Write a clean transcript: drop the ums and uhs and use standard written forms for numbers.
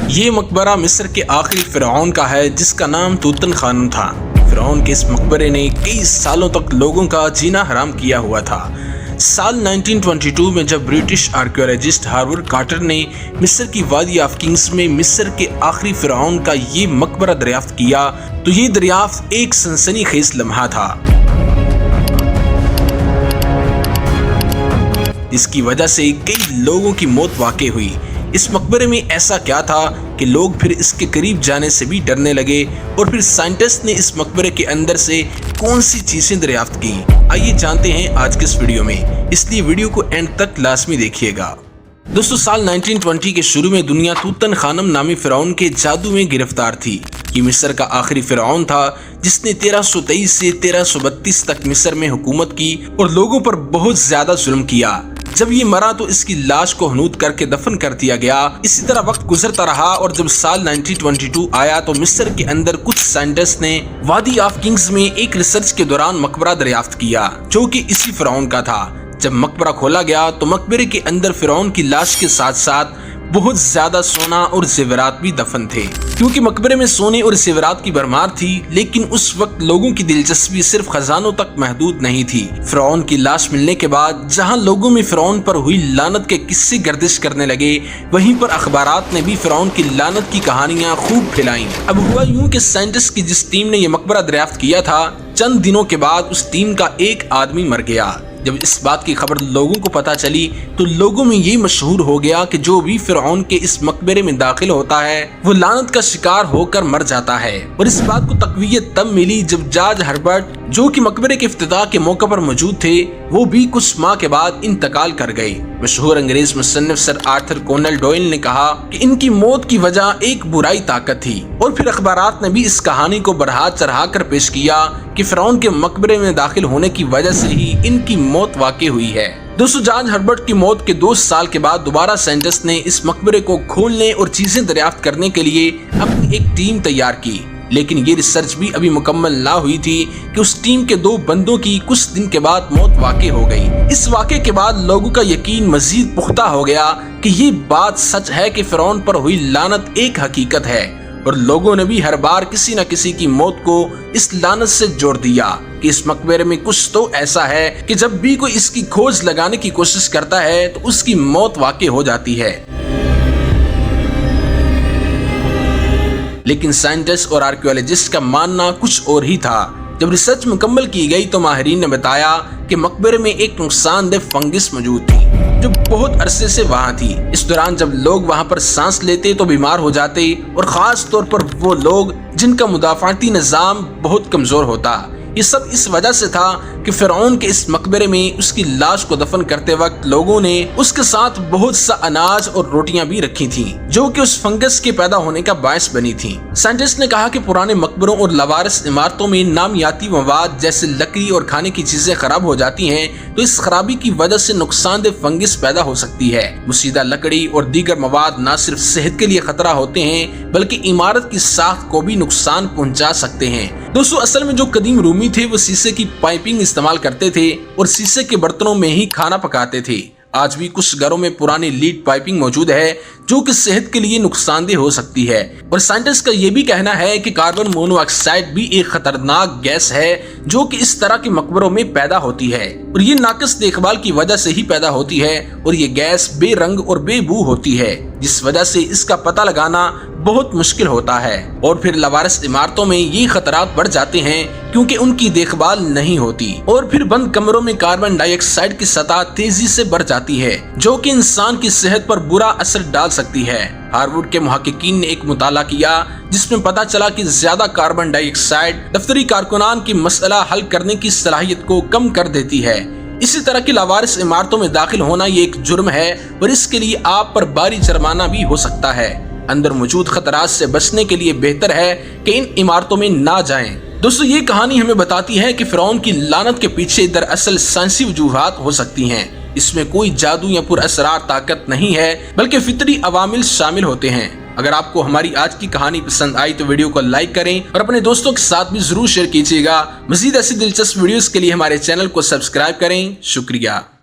یہ مقبرہ مصر کے آخری فرعون کا ہے جس کا نام توتن خانم تھا۔ فرعون کے اس مقبرے نے کئی سالوں تک لوگوں کا جینا حرام کیا ہوا تھا۔ سال 1922 میں جب برٹش آرکیولوجسٹ ہارورڈ کارٹر نے مصر کی وادی آف کنگز میں مصر کے آخری فرعون کا یہ مقبرہ دریافت کیا تو یہ دریافت ایک سنسنی خیز لمحہ تھا، جس کی وجہ سے کئی لوگوں کی موت واقع ہوئی۔ اس مقبرے میں ایسا کیا تھا کہ لوگ پھر اس کے قریب جانے سے بھی ڈرنے لگے، اور پھر سائنٹسٹ نے اس مقبرے کے اندر سے کون سی چیزیں دریافت کی، آئیے جانتے ہیں آج کے اس ویڈیو میں، اس لیے ویڈیو کو اینڈ تک لازمی دیکھیے گا۔ دوستو، سال 1920 کے شروع میں دنیا توتن خانم نامی فرعون کے جادو میں گرفتار تھی۔ یہ مصر کا آخری فرعون تھا جس نے 1323 سے 1332 تک مصر میں حکومت کی اور لوگوں پر بہت زیادہ ظلم کیا۔ جب یہ مرا تو اس کی لاش کو ہنود کر کے دفن کر دیا گیا۔ اسی طرح وقت گزرتا رہا اور جب سال 1922 آیا تو مصر کے اندر کچھ سائنٹسٹ نے وادی آف کنگز میں ایک ریسرچ کے دوران مقبرہ دریافت کیا جو کہ اسی فرعون کا تھا۔ جب مقبرہ کھولا گیا تو مقبرے کے اندر فرعون کی لاش کے ساتھ ساتھ بہت زیادہ سونا اور زیورات بھی دفن تھے۔ کیونکہ مقبرے میں سونے اور زیورات کی بھرمار تھی، لیکن اس وقت لوگوں کی دلچسپی صرف خزانوں تک محدود نہیں تھی۔ فرعون کی لاش ملنے کے بعد جہاں لوگوں میں فرعون پر ہوئی لعنت کے قصے گردش کرنے لگے، وہیں پر اخبارات نے بھی فرعون کی لعنت کی کہانیاں خوب پھیلائیں۔ اب ہوا یوں کہ سائنٹسٹ کی جس ٹیم نے یہ مقبرہ دریافت کیا تھا، چند دنوں کے بعد اس ٹیم کا ایک آدمی مر گیا۔ جب اس بات کی خبر لوگوں کو پتہ چلی تو لوگوں میں یہ مشہور ہو گیا کہ جو بھی فرعون کے اس مقبرے میں داخل ہوتا ہے وہ لعنت کا شکار ہو کر مر جاتا ہے۔ اور اس بات کو تقویت تب ملی جب جارج ہربرٹ، جو کہ مقبرے کے افتتاح کے موقع پر موجود تھے، وہ بھی کچھ ماہ کے بعد انتقال کر گئے۔ مشہور انگریز مصنف سر آرتھر کونل ڈوئل نے کہا کہ ان کی موت کی وجہ ایک برائی طاقت تھی، اور پھر اخبارات نے بھی اس کہانی کو بڑھا چڑھا کر پیش کیا کہ فرعون کے مقبرے میں داخل ہونے کی وجہ سے ہی ان کی موت واقع ہوئی ہے۔ دوستو، جارج ہربرٹ کی موت کے 2 سال کے بعد دوبارہ سائنٹسٹ نے اس مقبرے کو کھولنے اور چیزیں دریافت کرنے کے لیے اپنی ایک ٹیم تیار کی، لیکن یہ ریسرچ بھی ابھی مکمل نہ ہوئی تھی کہ اس ٹیم کے 2 بندوں کی کچھ دن کے بعد موت واقع ہو گئی۔ اس واقعے کے بعد لوگوں کا یقین مزید پختہ ہو گیا کہ یہ بات سچ ہے کہ فرعون پر ہوئی لعنت ایک حقیقت ہے، اور لوگوں نے بھی ہر بار کسی نہ کسی کی موت کو اس لعنت سے جوڑ دیا کہ اس مقبرے میں کچھ تو ایسا ہے کہ جب بھی کوئی اس کی کھوج لگانے کی کوشش کرتا ہے تو اس کی موت واقع ہو جاتی ہے۔ لیکن سائنٹسٹ اور آرکیولوجسٹ کا ماننا کچھ اور ہی تھا۔ جب ریسرچ مکمل کی گئی تو ماہرین نے بتایا کہ مقبرے میں ایک نقصان دہ فنگس موجود تھی جو بہت عرصے سے وہاں تھی۔ اس دوران جب لوگ وہاں پر سانس لیتے تو بیمار ہو جاتے، اور خاص طور پر وہ لوگ جن کا مدافعتی نظام بہت کمزور ہوتا۔ یہ سب اس وجہ سے تھا کہ فرعون کے اس مقبرے میں اس کی لاش کو دفن کرتے وقت لوگوں نے اس کے ساتھ بہت سا اناج اور روٹیاں بھی رکھی تھیں جو کہ اس فنگس کے پیدا ہونے کا باعث بنی تھیں۔ سائنٹسٹ نے کہا کہ پرانے مقبروں اور لوارث عمارتوں میں نامیاتی مواد جیسے لکڑی اور کھانے کی چیزیں خراب ہو جاتی ہیں تو اس خرابی کی وجہ سے نقصان دہ فنگس پیدا ہو سکتی ہے۔ مصیدہ لکڑی اور دیگر مواد نہ صرف صحت کے لیے خطرہ ہوتے ہیں بلکہ عمارت کی ساخت کو بھی نقصان پہنچا سکتے ہیں۔ دوستو، اصل میں جو قدیم رومی تھے وہ شیشے کی پائپنگ استعمال کرتے تھے اور شیشے کے برتنوں میں ہی کھانا پکاتے تھے۔ آج بھی کچھ گھروں میں پرانی لیڈ پائپنگ موجود ہے جو کہ صحت کے لیے نقصان دہ ہو سکتی ہے۔ اور سائنٹسٹ کا یہ بھی کہنا ہے کہ کاربن مونو آکسائڈ بھی ایک خطرناک گیس ہے جو کہ اس طرح کے مقبروں میں پیدا ہوتی ہے، اور یہ ناقص دیکھ بھال کی وجہ سے ہی پیدا ہوتی ہے، اور یہ گیس بے رنگ اور بے بو ہوتی ہے جس وجہ سے اس کا پتہ لگانا بہت مشکل ہوتا ہے۔ اور پھر لوارث عمارتوں میں یہ خطرات بڑھ جاتے ہیں کیونکہ ان کی دیکھ بھال نہیں ہوتی، اور پھر بند کمروں میں کاربن ڈائی آکسائڈ کی سطح تیزی سے بڑھ جاتی ہے جو کہ انسان کی صحت پر برا اثر ڈال سکتی ہے۔ ہارورڈ کے محققین نے ایک مطالعہ کیا جس میں پتہ چلا کہ زیادہ کاربن ڈائی آکسائڈ دفتری کارکنان کی مسئلہ حل کرنے کی صلاحیت کو کم کر دیتی ہے۔ اسی طرح کی لوارث عمارتوں میں داخل ہونا یہ ایک جرم ہے اور اس کے لیے آپ پر بھاری جرمانہ بھی ہو سکتا ہے۔ اندر موجود خطرات سے بچنے کے لیے بہتر ہے کہ ان عمارتوں میں نہ جائیں۔ دوستو، یہ کہانی ہمیں بتاتی ہے کہ فرعون کی لعنت کے پیچھے دراصل سائنسی وجوہات ہو سکتی ہیں۔ اس میں کوئی جادو یا پر اسرار طاقت نہیں ہے بلکہ فطری عوامل شامل ہوتے ہیں۔ اگر آپ کو ہماری آج کی کہانی پسند آئی تو ویڈیو کو لائک کریں اور اپنے دوستوں کے ساتھ بھی ضرور شیئر کیجیے گا۔ مزید ایسی دلچسپ ویڈیوز کے لیے ہمارے چینل کو سبسکرائب کریں۔ شکریہ۔